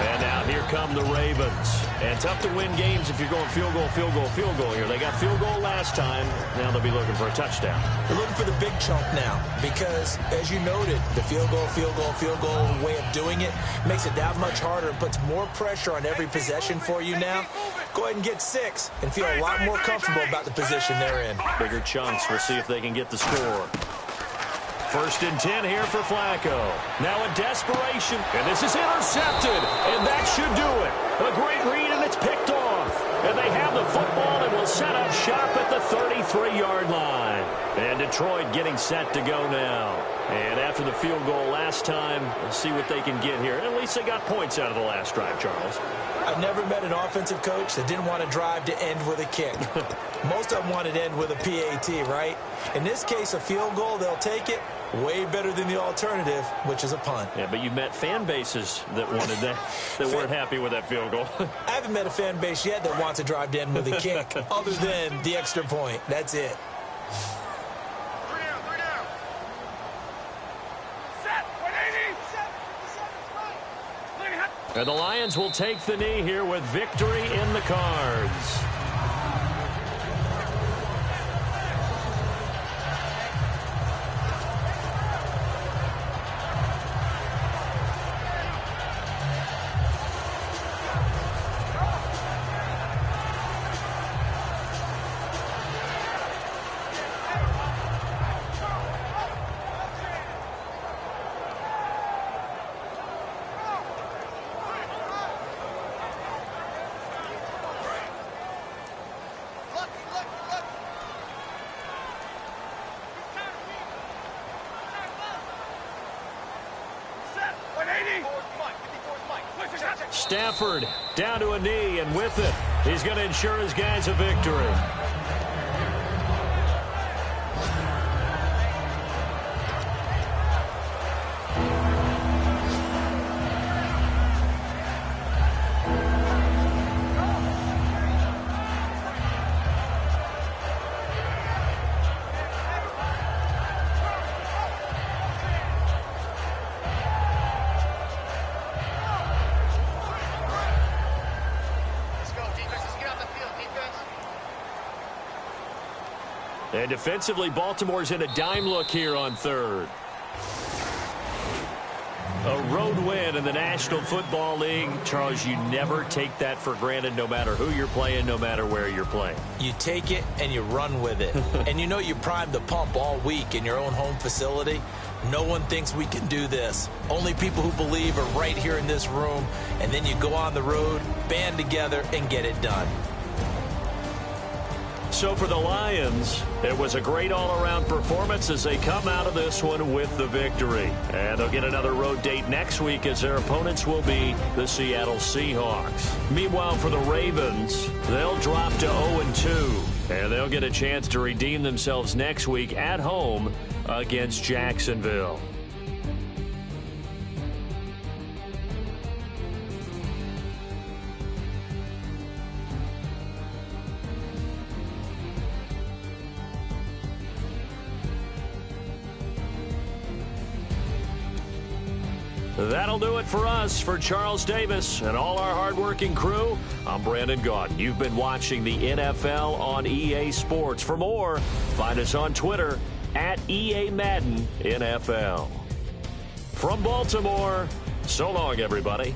And now here come the Ravens. And tough to win games if you're going field goal, field goal, field goal here. They got field goal last time. Now they'll be looking for a touchdown. They're looking for the big chunk now because, as you noted, the field goal way of doing it makes it that much harder and puts more pressure on every possession for you now. Go ahead and get 6 and feel a lot more comfortable about the position they're in. Bigger chunks. We'll see if they can get the score. 1st and 10 here for Flacco. Now in desperation, and this is intercepted, and that should do it. A great read, and it's picked off. And they have the football and will set up shop at the 33-yard line. And Detroit getting set to go now. And after the field goal last time, we'll see what they can get here. At least they got points out of the last drive, Charles. I've never met an offensive coach that didn't want to drive to end with a kick. Most of them wanted to end with a PAT, right? In this case, a field goal, they'll take it. Way better than the alternative, which is a punt. Yeah, but you met fan bases that wanted that, that weren't happy with that field goal. I haven't met a fan base yet that wants to drive to end with a kick, other than the extra point. That's it. 3 down. Set. 180. And the Lions will take the knee here with victory in the cards. Stafford down to a knee, and with it, he's going to ensure his guys a victory. And defensively, Baltimore's in a dime look here on 3rd. A road win in the National Football League. Charles, you never take that for granted, no matter who you're playing, no matter where you're playing. You take it and you run with it. And you know you primed the pump all week in your own home facility. No one thinks we can do this. Only people who believe are right here in this room. And then you go on the road, band together, and get it done. So for the Lions, it was a great all-around performance as they come out of this one with the victory. And they'll get another road date next week as their opponents will be the Seattle Seahawks. Meanwhile, for the Ravens, they'll drop to 0-2. And they'll get a chance to redeem themselves next week at home against Jacksonville. That'll do it for us. For Charles Davis and all our hardworking crew, I'm Brandon Gaudin. You've been watching the NFL on EA Sports. For more, find us on Twitter at EA Madden NFL. From Baltimore, so long, everybody.